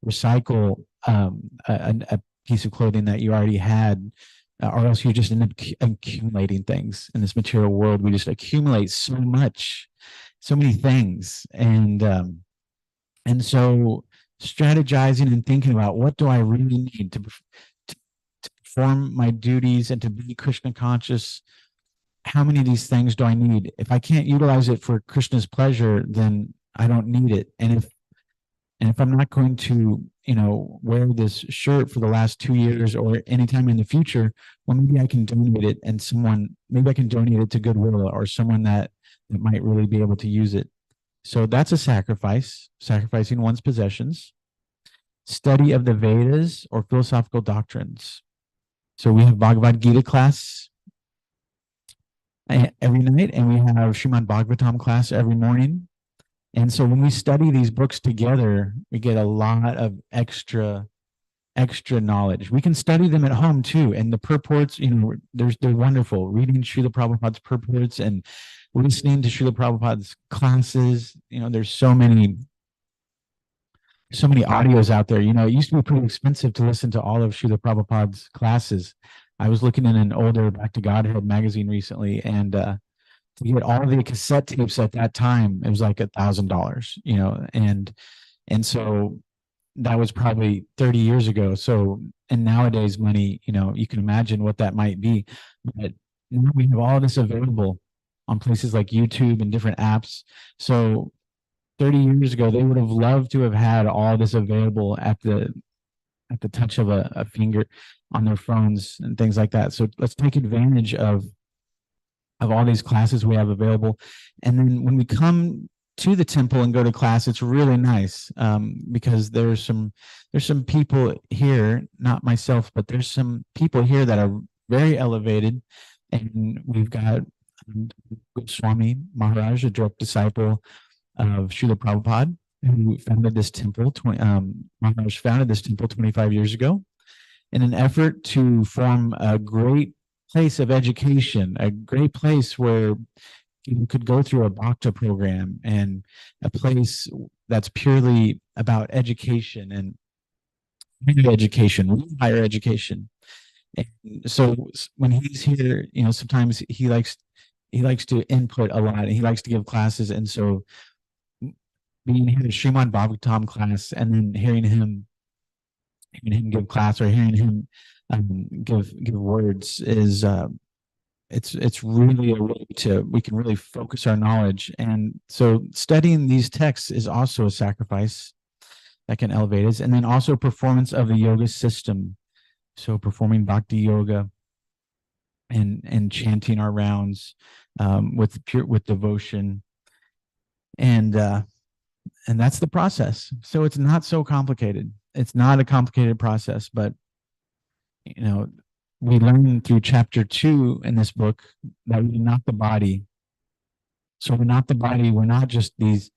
recycle a piece of clothing that you already had, or else you just end up accumulating things in this material world. We just accumulate so much, so many things, and so strategizing and thinking about what do I really need to perform my duties and to be Krishna conscious. How many of these things do I need? If I can't utilize it for Krishna's pleasure, then I don't need it. And if I'm not going to, wear this shirt for the last 2 years or anytime in the future, well, maybe I can donate it, and maybe I can donate it to Goodwill or someone that might really be able to use it. So that's a sacrifice, sacrificing one's possessions. Study of the Vedas or philosophical doctrines. So we have Bhagavad Gita class every night, and we have Srimad Bhagavatam class every morning. And so when we study these books together, we get a lot of extra knowledge. We can study them at home too. And the purports, they're wonderful. Reading Srila Prabhupada's purports and listening to Srila Prabhupada's classes. There's so many audios out there. It used to be pretty expensive to listen to all of Srila Prabhupada's classes. I was looking in an older Back to Godhead magazine recently, and to get all the cassette tapes at that time, it was like $1,000, and so that was probably 30 years ago. So, and nowadays money, you can imagine what that might be. But now we have all this available on places like YouTube and different apps. So 30 years ago, they would have loved to have had all this available at the touch of a finger on their phones and things like that. So let's take advantage of all these classes we have available. And then when we come to the temple and go to class, it's really nice, because there's some people here, not myself, but there's some people here that are very elevated. And we've got Swami Maharaj, a direct disciple of Srila Prabhupada, who founded this temple. Maharaj founded this temple 25 years ago in an effort to form a great place of education, a great place where you could go through a bhakta program, and a place that's purely about education and higher education. And so when he's here, sometimes he likes to input a lot, and he likes to give classes. And so being here at Srimad Bhagavatam class, and then hearing him give class, or hearing him give words, is it's really a way we can really focus our knowledge. And so studying these texts is also a sacrifice that can elevate us. And then also performance of the yoga system. So performing bhakti yoga and chanting our rounds with devotion. And that's the process. So it's not so complicated. It's not a complicated process, but we learn through chapter 2 in this book that we're not the body. So we're not the body. We're not just these.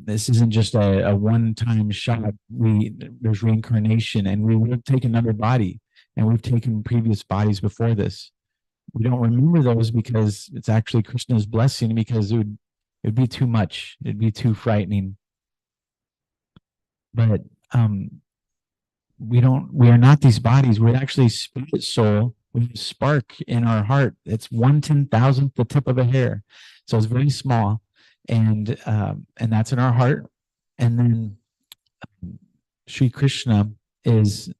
This isn't just a one-time shot. There's reincarnation, and we will take another body, and we've taken previous bodies before this. We don't remember those because it's actually Krishna's blessing, because it'd be too much. It'd be too frightening. But we are not these bodies. We're actually spirit soul with a spark in our heart. It's 1/10,000th the tip of a hair. So it's very small. And that's in our heart. And then Sri Krishna is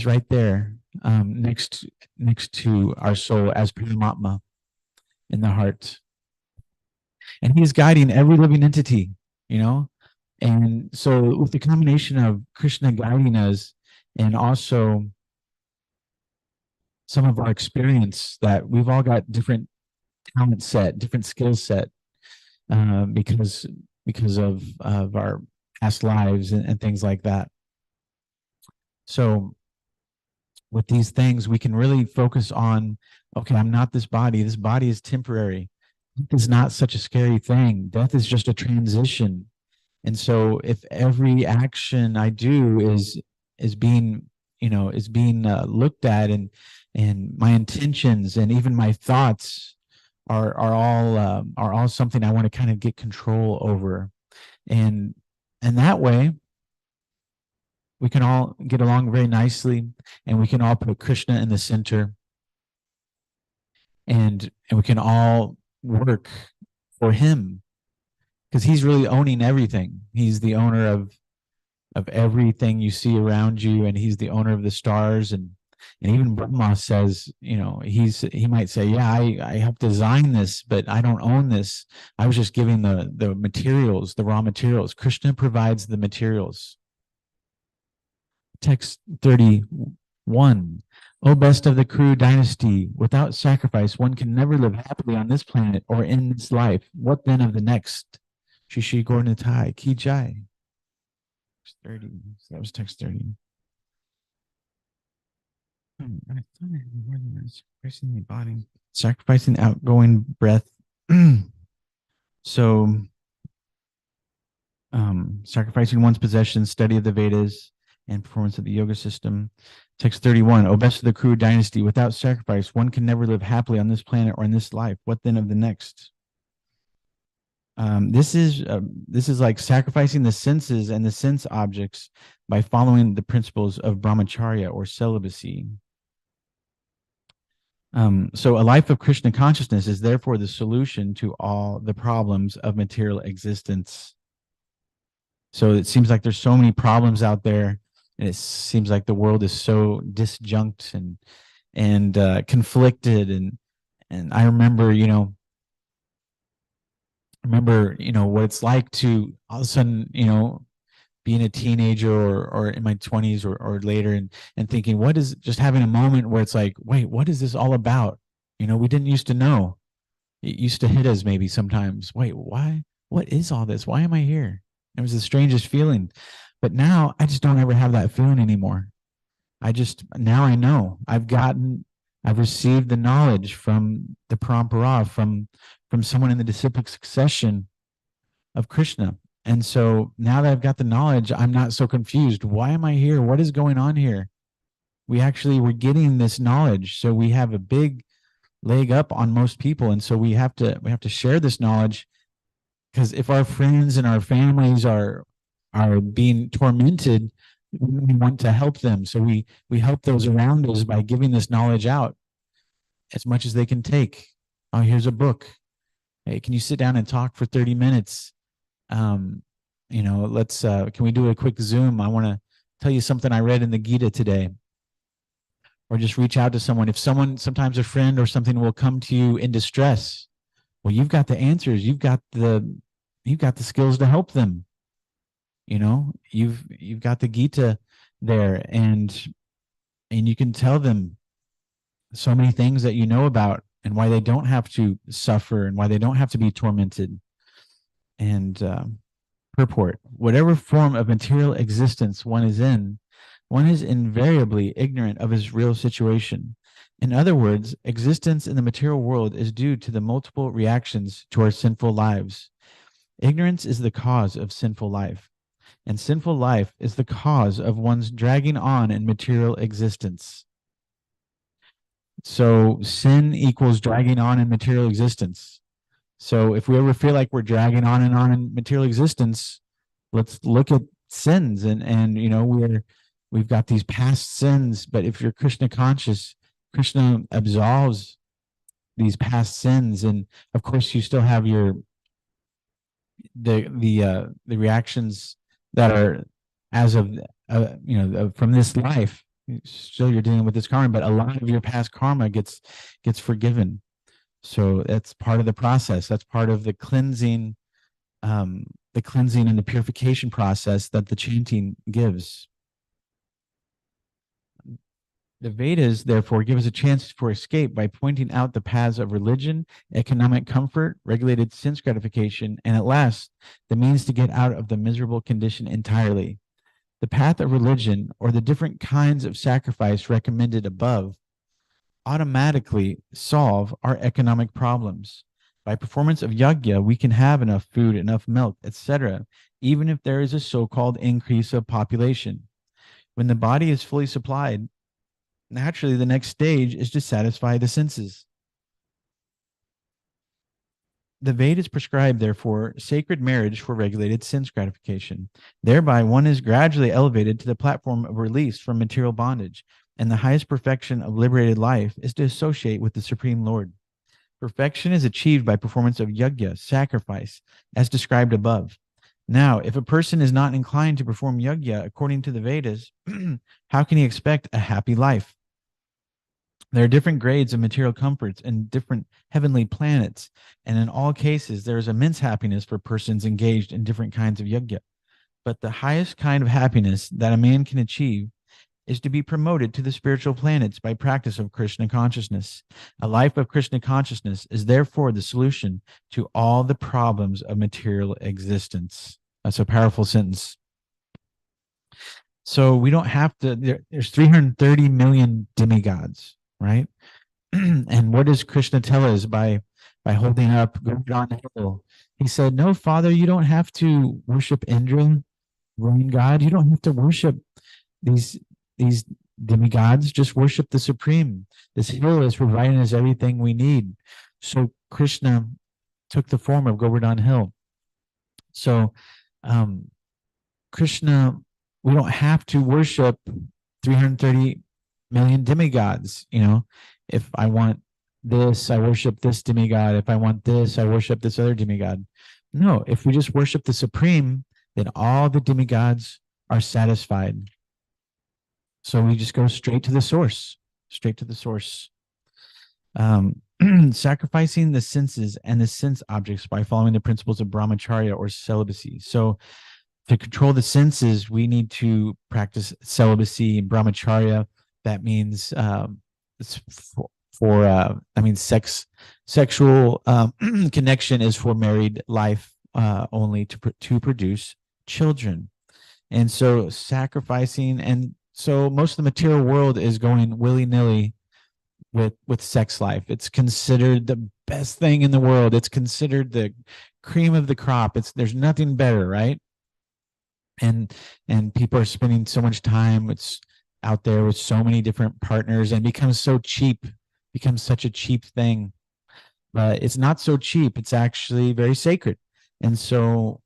right there, next to our soul as Paramatma in the heart. And he is guiding every living entity, And so with the combination of Krishna guiding us, and also some of our experience, that we've all got different talent set, different skill set, because of our past lives and things like that. So with these things, we can really focus on, okay, I'm not this body. This body is temporary. Death is not such a scary thing. Death is just a transition. And so if every action I do is being looked at, and my intentions and even my thoughts are all something I want to kind of get control over, and that way we can all get along very nicely, and we can all put Krishna in the center, and we can all work for him, because he's really owning everything. He's the owner of everything you see around you, and he's the owner of the stars. And even Brahma says, he might say, yeah, I helped design this, but I don't own this. I was just giving the materials, the raw materials. Krishna provides the materials. Text 31. O best of the Kuru dynasty, without sacrifice, one can never live happily on this planet or in this life. What then of the next? Shri Shri Gauranatai, Ki Jai. 30. So that was text 30. I thought I had more than that. Sacrificing the body, sacrificing the outgoing breath. So, sacrificing one's possessions, study of the Vedas, and performance of the yoga system. Text 31. O best of the Kuru dynasty, without sacrifice, one can never live happily on this planet or in this life. What then of the next? This is like sacrificing the senses and the sense objects by following the principles of brahmacharya or celibacy. So a life of Krishna consciousness is therefore the solution to all the problems of material existence. So it seems like there's so many problems out there, and it seems like the world is so disjunct and conflicted. And I remember, what it's like to all of a sudden, being a teenager or in my 20s or later, and thinking, what is, just having a moment where it's like, wait, what is this all about? We didn't used to know. It used to hit us maybe sometimes. Wait, why? What is all this? Why am I here? It was the strangest feeling. But now I just don't ever have that feeling anymore. Now I know. I've received the knowledge from the parampara, from someone in the disciplic succession of Krishna. And so now that I've got the knowledge, I'm not so confused. Why am I here? What is going on here? We're getting this knowledge. So we have a big leg up on most people. And so we have to share this knowledge, because if our friends and our families are being tormented, we want to help them. So we help those around us by giving this knowledge out as much as they can take. Oh, here's a book. Hey, can you sit down and talk for 30 minutes? Let's can we do a quick Zoom? I want to tell you something I read in the Gita today. Or just reach out to someone. If sometimes a friend or something will come to you in distress, well, you've got the answers. You've got the skills to help them. You've got the Gita there, and you can tell them so many things that you know about, and why they don't have to suffer, and why they don't have to be tormented. And purport: whatever form of material existence one is in, one is invariably ignorant of his real situation. In other words, existence in the material world is due to the multiple reactions to our sinful lives. Ignorance is the cause of sinful life, and sinful life is the cause of one's dragging on in material existence. So sin equals dragging on in material existence. So if we ever feel like we're dragging on and on in material existence, let's look at sins, and we've got these past sins. But if you're Krishna conscious, Krishna absolves these past sins, and of course you still have the reactions that are as of from this life. Still you're dealing with this karma, but a lot of your past karma gets forgiven. So that's part of the process. That's part of the cleansing and the purification process that the chanting gives. The Vedas, therefore, give us a chance for escape by pointing out the paths of religion, economic comfort, regulated sense gratification, and at last, the means to get out of the miserable condition entirely. The path of religion, or the different kinds of sacrifice recommended above, automatically solve our economic problems. By performance of yajna, we can have enough food, enough milk, etc., even if there is a so-called increase of population. When the body is fully supplied, naturally the next stage is to satisfy the senses. The Vedas prescribe, therefore, sacred marriage for regulated sense gratification. Thereby, one is gradually elevated to the platform of release from material bondage, and the highest perfection of liberated life is to associate with the Supreme Lord. Perfection is achieved by performance of yajna, sacrifice, as described above. Now, if a person is not inclined to perform yajna according to the Vedas, how can he expect a happy life? There are different grades of material comforts and different heavenly planets, and in all cases, there is immense happiness for persons engaged in different kinds of yajna. But the highest kind of happiness that a man can achieve is to be promoted to the spiritual planets by practice of Krishna consciousness. A life of Krishna consciousness is therefore the solution to all the problems of material existence. That's a powerful sentence. So we don't have to, there's 330 million demigods, right? And what does Krishna tell us by holding up Govardhan Hill? He said, no, Father, you don't have to worship Indra, rain god. You don't have to worship these demigods. Just worship the Supreme. This hill is providing us everything we need. So Krishna took the form of Govardhan Hill. So Krishna, we don't have to worship 330 million demigods. You know, if I want this, I worship this demigod. If I want this, I worship this other demigod. No, if we just worship the Supreme, then all the demigods are satisfied. So we just go straight to the source, straight to the source. Sacrificing the senses and the sense objects by following the principles of brahmacharya or celibacy. So to control the senses, we need to practice celibacy and brahmacharya. That means it's sexual connection is for married life only to produce children. And so sacrificing, and so most of the material world is going willy-nilly with sex life. It's considered the best thing in the world. It's considered the cream of the crop. There's nothing better, right? And people are spending so much time out there with so many different partners, and becomes so cheap, becomes such a cheap thing. But it's not so cheap. It's actually very sacred. And so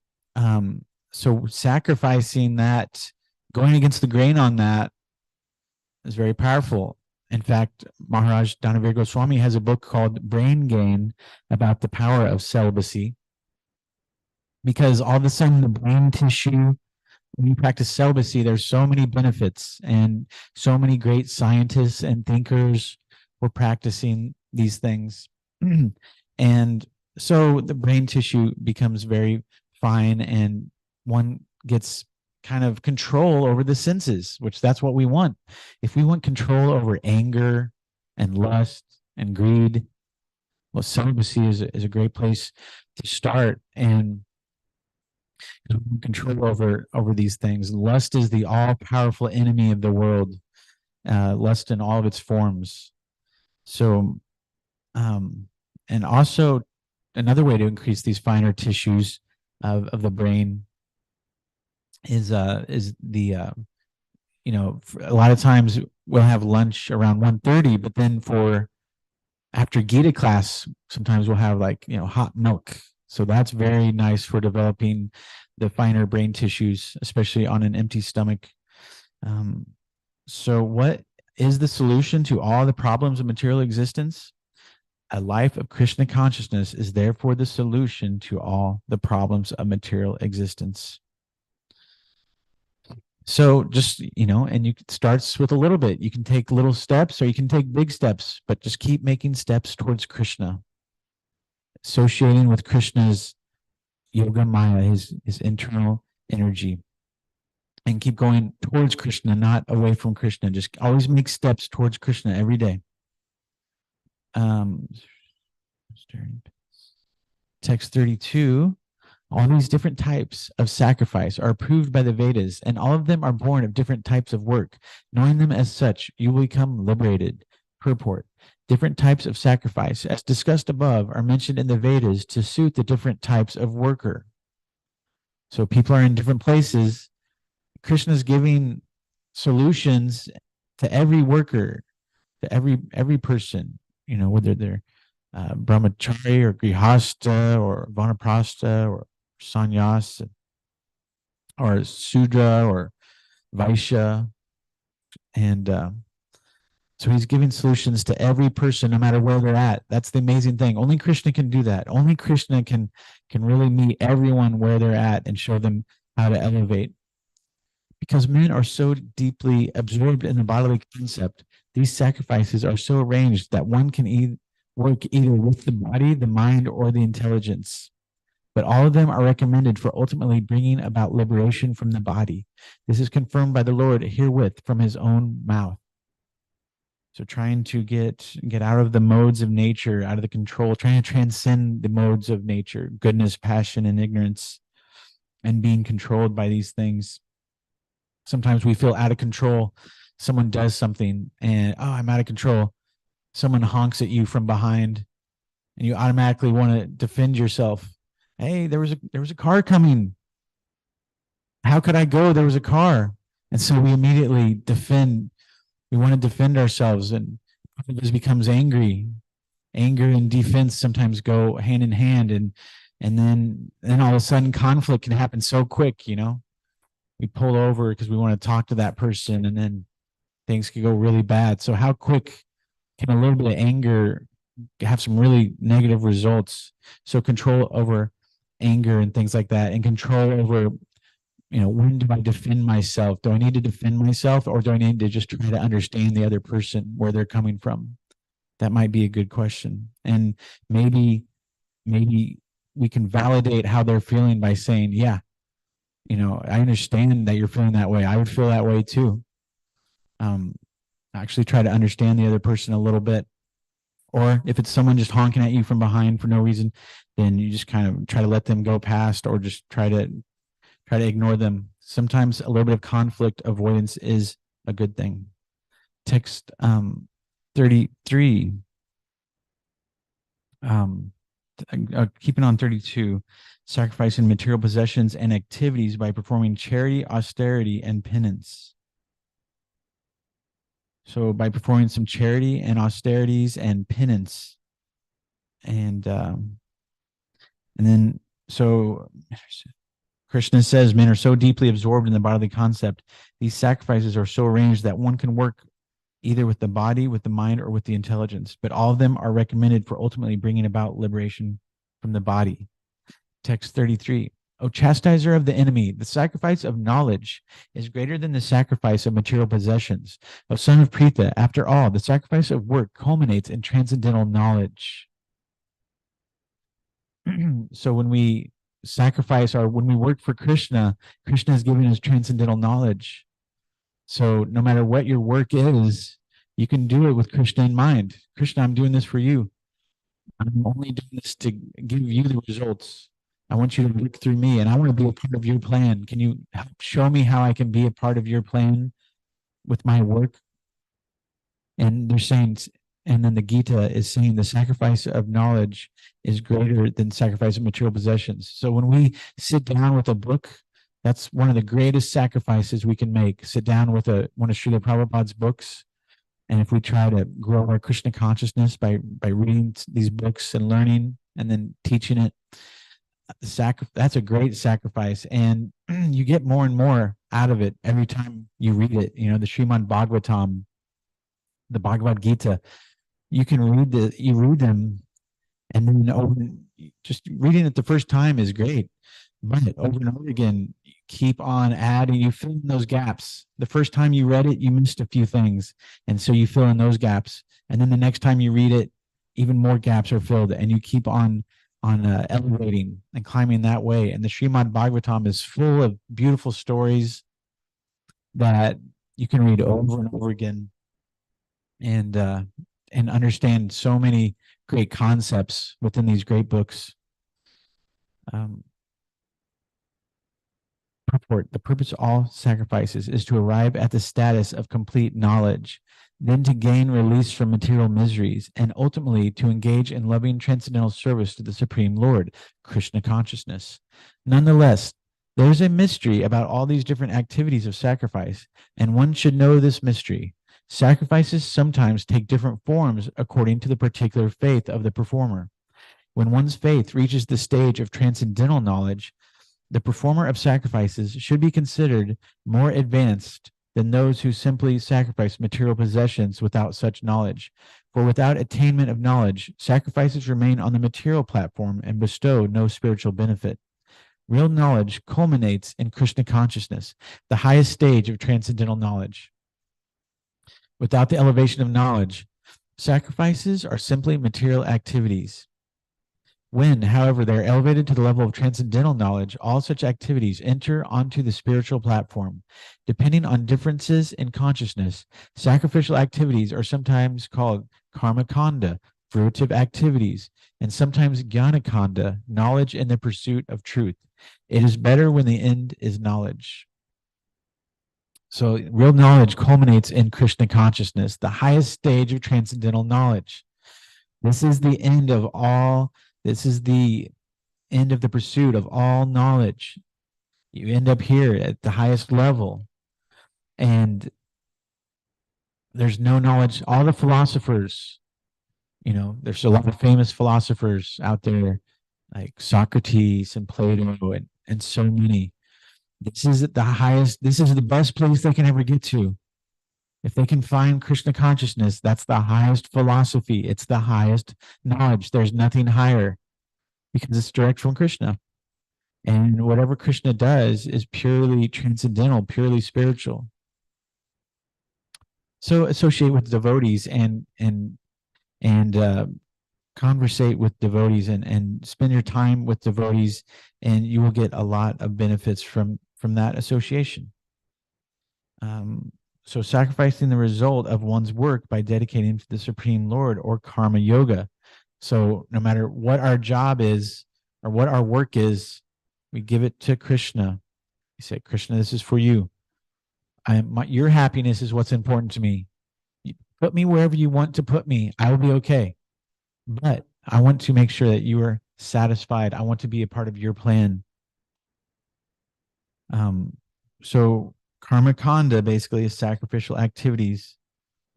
so sacrificing that, going against the grain on that, is very powerful. In fact, Maharaj Dhanavir Goswami has a book called Brain Gain about the power of celibacy, because all of a sudden the brain tissue, when you practice celibacy, there's so many benefits, and so many great scientists and thinkers were practicing these things. And so the brain tissue becomes very fine, and one gets kind of control over the senses, which that's what we want. If we want control over anger and lust and greed, well, celibacy is a great place to start. And control over these things. Lust is the all-powerful enemy of the world. Lust in all of its forms. So, and also another way to increase these finer tissues of the brain is the you know, a lot of times we'll have lunch around 1:30, but then after Gita class, sometimes we'll have, like, you know, hot milk. So that's very nice for developing the finer brain tissues, especially on an empty stomach. So what is the solution to all the problems of material existence? A life of Krishna consciousness is therefore the solution to all the problems of material existence. So just, you know, and it starts with a little bit. You can take little steps or you can take big steps, but just keep making steps towards Krishna, associating with Krishna's yoga maya, his internal energy, and keep going towards Krishna, not away from Krishna. Just always make steps towards Krishna every day. Text 32. All these different types of sacrifice are approved by the Vedas, and all of them are born of different types of work. Knowing them as such, you will become liberated. Purport. Different types of sacrifice, as discussed above, are mentioned in the Vedas to suit the different types of worker. So people are in different places. Krishna is giving solutions to every worker, to every person, you know, whether they're brahmachari or grihasta or vanaprastha or sannyas or sudra or vaishya. And so he's giving solutions to every person, no matter where they're at. That's the amazing thing. Only Krishna can do that. Only Krishna can really meet everyone where they're at and show them how to elevate. Because men are so deeply absorbed in the bodily concept, these sacrifices are so arranged that one can work either with the body, the mind, or the intelligence. But all of them are recommended for ultimately bringing about liberation from the body. This is confirmed by the Lord herewith from his own mouth. So trying to get out of the modes of nature, out of the control, trying to transcend the modes of nature, goodness, passion, and ignorance, and being controlled by these things. Sometimes we feel out of control. Someone does something and, oh, I'm out of control. Someone honks at you from behind and you automatically want to defend yourself. Hey, there was a car coming. How could I go? There was a car. And so we immediately defend. We want to defend ourselves, and part of us becomes angry. Anger and defense sometimes go hand in hand, and then all of a sudden conflict can happen so quick, you know. We pull over because we want to talk to that person, and then things could go really bad. So how quick can a little bit of anger have some really negative results? So control over anger and things like that, and control over, you know, when do I defend myself? Do I need to defend myself, or do I need to just try to understand the other person, where they're coming from? That might be a good question. And maybe we can validate how they're feeling by saying, yeah, you know, I understand that you're feeling that way. I would feel that way too. Actually try to understand the other person a little bit. Or if it's someone just honking at you from behind for no reason, then you just kind of try to let them go past, or just try to ignore them. Sometimes a little bit of conflict avoidance is a good thing. Text 33. Keeping on 32, sacrificing material possessions and activities by performing charity, austerity, and penance. So by performing some charity and austerities and penance, and then so Krishna says men are so deeply absorbed in the bodily concept. These sacrifices are so arranged that one can work either with the body, with the mind, or with the intelligence, but all of them are recommended for ultimately bringing about liberation from the body. Text 33. O chastiser of the enemy, the sacrifice of knowledge is greater than the sacrifice of material possessions. O son of Pritha, after all, the sacrifice of work culminates in transcendental knowledge. So when we when we work for Krishna, Krishna is giving us transcendental knowledge. So no matter what your work is, you can do it with Krishna in mind. Krishna, I'm doing this for you. I'm only doing this to give you the results. I want you to work through me, and I want to be a part of your plan. Can you show me how I can be a part of your plan with my work? And they're saying, and then the Gita is saying the sacrifice of knowledge is greater than sacrifice of material possessions. So when we sit down with a book, that's one of the greatest sacrifices we can make. Sit down with one of Srila Prabhupada's books. And if we try to grow our Krishna consciousness by reading these books and learning and then teaching it, that's a great sacrifice. And you get more and more out of it every time you read it. You know, the Srimad Bhagavatam, the Bhagavad Gita, you read them, and then just reading it the first time is great. But over and over again, you keep on adding, you fill in those gaps. The first time you read it, you missed a few things. And so you fill in those gaps. And then the next time you read it, even more gaps are filled, and you keep on elevating and climbing that way. And the Srimad Bhagavatam is full of beautiful stories that you can read over and over again, and understand so many great concepts within these great books. Purport: the purpose of all sacrifices is to arrive at the status of complete knowledge, then to gain release from material miseries, and ultimately to engage in loving transcendental service to the Supreme Lord, Krishna consciousness. Nonetheless, there's a mystery about all these different activities of sacrifice, and one should know this mystery. Sacrifices sometimes take different forms according to the particular faith of the performer. When one's faith reaches the stage of transcendental knowledge, the performer of sacrifices should be considered more advanced than those who simply sacrifice material possessions without such knowledge. For without attainment of knowledge, sacrifices remain on the material platform and bestow no spiritual benefit. Real knowledge culminates in Krishna consciousness, the highest stage of transcendental knowledge. Without the elevation of knowledge, sacrifices are simply material activities. When, however, they are elevated to the level of transcendental knowledge, all such activities enter onto the spiritual platform. Depending on differences in consciousness, sacrificial activities are sometimes called karma kanda, fruitive activities, and sometimes jnana kanda, knowledge in the pursuit of truth. It is better when the end is knowledge. So real knowledge culminates in Krishna consciousness, the highest stage of transcendental knowledge. This is the end of all, this is the end of the pursuit of all knowledge. You end up here at the highest level, and there's no knowledge. All the philosophers, there's a lot of famous philosophers out there like Socrates and Plato and so many. This is the highest, this is the best place they can ever get to. If they can find Krishna consciousness, that's the highest philosophy. It's the highest knowledge. There's nothing higher because it's direct from Krishna. And whatever Krishna does is purely transcendental, purely spiritual. So associate with devotees and conversate with devotees and spend your time with devotees, and you will get a lot of benefits from that association. So sacrificing the result of one's work by dedicating to the Supreme Lord, or karma yoga. So no matter what our job is or what our work is, we give it to Krishna. We say, Krishna, this is for you. Your happiness is what's important to me. You put me wherever you want to put me. I will be okay. But I want to make sure that you are satisfied. I want to be a part of your plan. So karma kanda basically is sacrificial activities,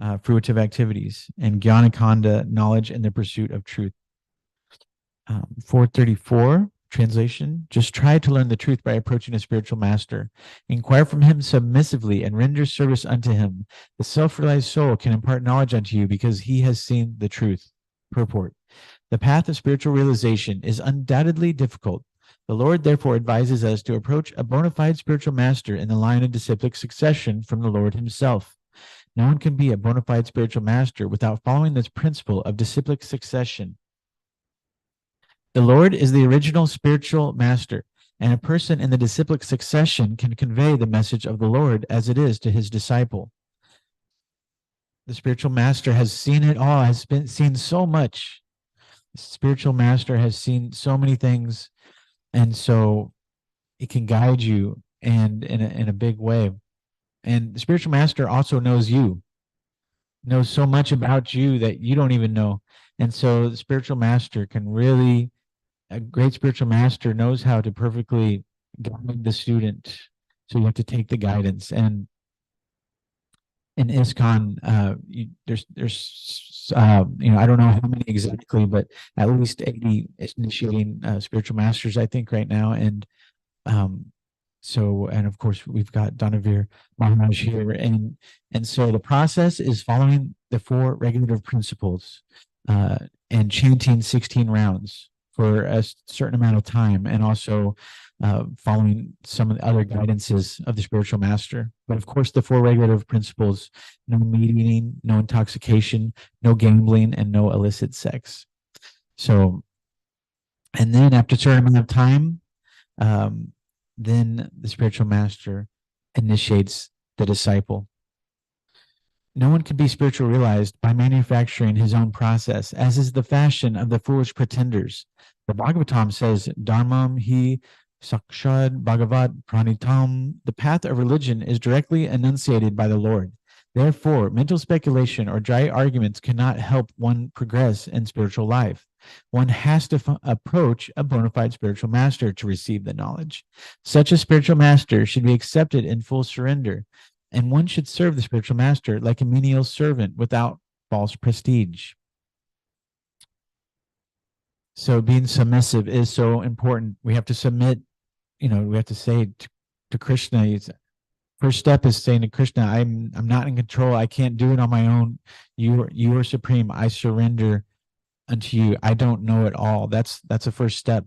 fruitive activities, and jnana kanda, knowledge in the pursuit of truth. 434 translation: just try to learn the truth by approaching a spiritual master. Inquire from him submissively and render service unto him. The self-realized soul can impart knowledge unto you because he has seen the truth. Purport: the path of spiritual realization is undoubtedly difficult. The Lord therefore advises us to approach a bona fide spiritual master in the line of disciplic succession from the Lord himself. No one can be a bona fide spiritual master without following this principle of disciplic succession. The Lord is the original spiritual master, and a person in the disciplic succession can convey the message of the Lord as it is to his disciple. The spiritual master has seen it all, has seen so much. The spiritual master has seen so many things, and so it can guide you and in a big way. And the spiritual master also knows you, knows so much about you that you don't even know. And so the spiritual master can really, a great spiritual master knows how to perfectly guide the student. So you have to take the guidance. And in ISKCON, there's I don't know how many exactly, but at least 80 initiating spiritual masters, I think, right now. And and of course we've got Danavir Maharaj here, and so the process is following the 4 regulative principles and chanting 16 rounds for a certain amount of time, and also following some of the other guidances of the spiritual master. But of course, the 4 regulative principles: no meat eating, no intoxication, no gambling, and no illicit sex. So, and then after a certain amount of time, then the spiritual master initiates the disciple. No one can be spiritually realized by manufacturing his own process, as is the fashion of the foolish pretenders. The Bhagavatam says, Dharmam hi sakshad bhagavat pranitam. The path of religion is directly enunciated by the Lord. Therefore, mental speculation or dry arguments cannot help one progress in spiritual life. One has to approach a bona fide spiritual master to receive the knowledge. Such a spiritual master should be accepted in full surrender. And one should serve the spiritual master like a menial servant without false prestige. So being submissive is so important. We have to submit, we have to say to Krishna, first step is saying to Krishna, I'm not in control. I can't do it on my own. You are supreme. I surrender unto you. I don't know it all. That's the first step.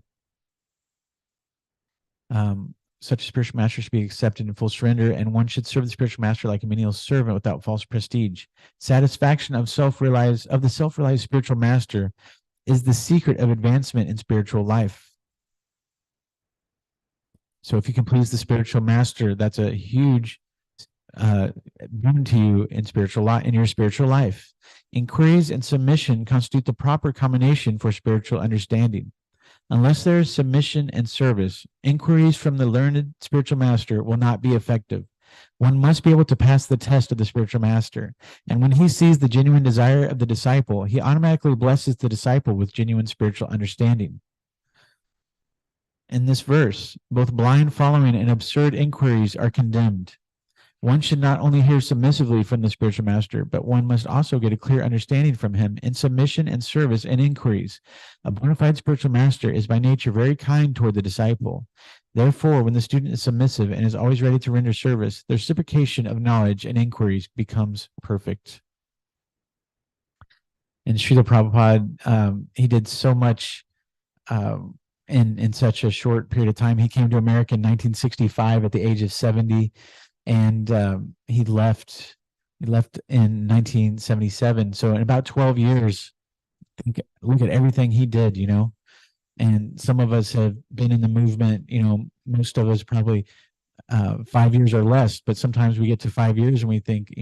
Such a spiritual master should be accepted in full surrender, and one should serve the spiritual master like a menial servant without false prestige. Satisfaction of the self-realized spiritual master is the secret of advancement in spiritual life. So if you can please the spiritual master, that's a huge boon to you in your spiritual life. Inquiries and submission constitute the proper combination for spiritual understanding. Unless there is submission and service, inquiries from the learned spiritual master will not be effective. One must be able to pass the test of the spiritual master. And when he sees the genuine desire of the disciple, he automatically blesses the disciple with genuine spiritual understanding. In this verse, both blind following and absurd inquiries are condemned. One should not only hear submissively from the spiritual master, but one must also get a clear understanding from him in submission and service and inquiries. A bona fide spiritual master is by nature very kind toward the disciple. Therefore, when the student is submissive and is always ready to render service, the reciprocation of knowledge and inquiries becomes perfect. And Srila Prabhupada, he did so much in such a short period of time. He came to America in 1965 at the age of 70. And he left in 1977. So in about 12 years, look at everything he did, and some of us have been in the movement, most of us probably 5 years or less, but sometimes we get to 5 years and we think,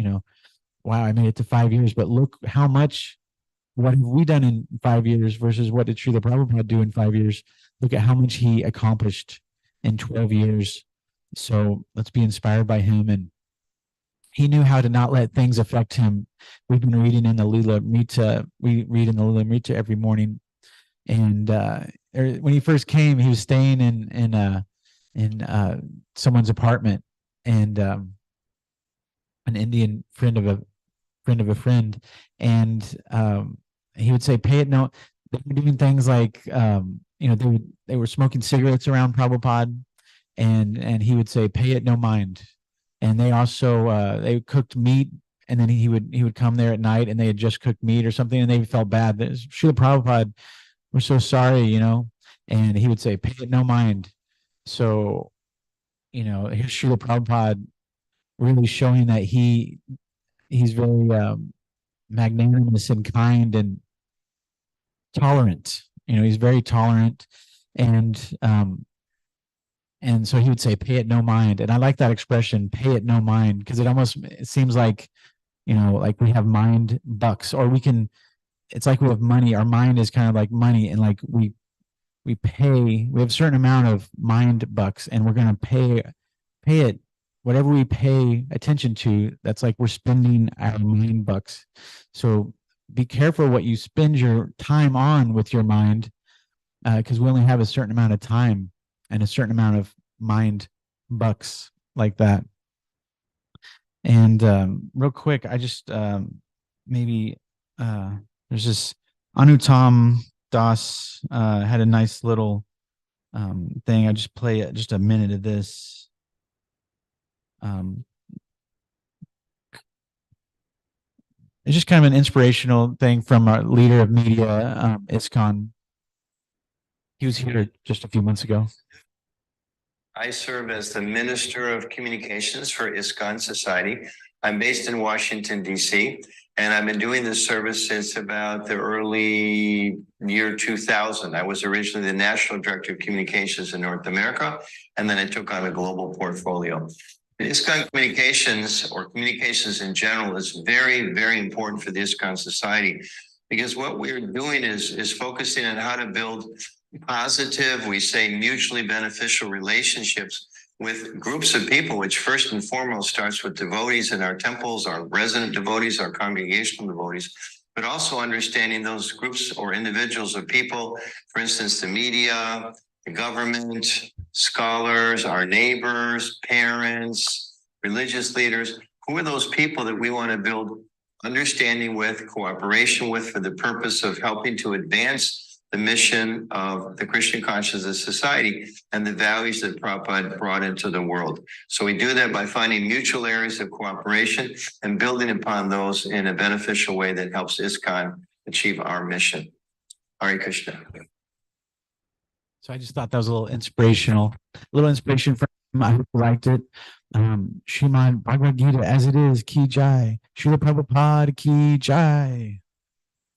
wow, I made it to 5 years, but look what have we done in 5 years versus what did Srila Prabhupada do in 5 years? Look at how much he accomplished in 12 years. So let's be inspired by him. And he knew how to not let things affect him. We've been reading in the Lila Mrita. We read in the Lila Mrita every morning. And when he first came, he was staying in someone's apartment, and an Indian friend of a friend. And he would say, "Pay it no." They were doing things like, they were smoking cigarettes around Prabhupada. And he would say, "Pay it no mind." And they also they cooked meat, and then he would come there at night, and they had just cooked meat or something, and they felt bad. Srila Prabhupada, we're so sorry, and he would say, "Pay it no mind." So, here's Srila Prabhupada really showing that he's very magnanimous and kind and tolerant. He's very tolerant, and so he would say, "Pay it no mind." And I like that expression, "pay it no mind," because it seems like, like we have mind bucks, or it's like we have money. Our mind is kind of like money, and like we have a certain amount of mind bucks, and we're going to pay it, whatever we pay attention to, that's like we're spending our mind bucks. So be careful what you spend your time on with your mind, because we only have a certain amount of time and a certain amount of mind bucks like that. And real quick, I just maybe there's this Anutam Das had a nice little thing. I just play just a minute of this. It's just kind of an inspirational thing from our leader of media, ISKCON. He was here just a few months ago. I serve as the Minister of Communications for ISKCON Society. I'm based in Washington, D.C., and I've been doing this service since about the early year 2000. I was originally the National Director of Communications in North America, and then I took on a global portfolio. ISKCON Communications, or communications in general, is very, very important for the ISKCON Society, because what we're doing is focusing on how to build positive, we say mutually beneficial relationships with groups of people, which first and foremost starts with devotees in our temples, our resident devotees, our congregational devotees, but also understanding those groups or individuals of people, for instance, the media, the government, scholars, our neighbors, parents, religious leaders, Who are those people that we want to build understanding with, cooperation with, for the purpose of helping to advance the mission of the Christian Consciousness Society and the values that Prabhupada brought into the world. So we do that by finding mutual areas of cooperation and building upon those in a beneficial way that helps ISKCON achieve our mission. Hare Krishna. So I just thought that was a little inspirational, inspiration from him. I hope you liked it. Srimad Bhagavad Gita as it is, Ki Jai. Srila Prabhupada Ki Jai.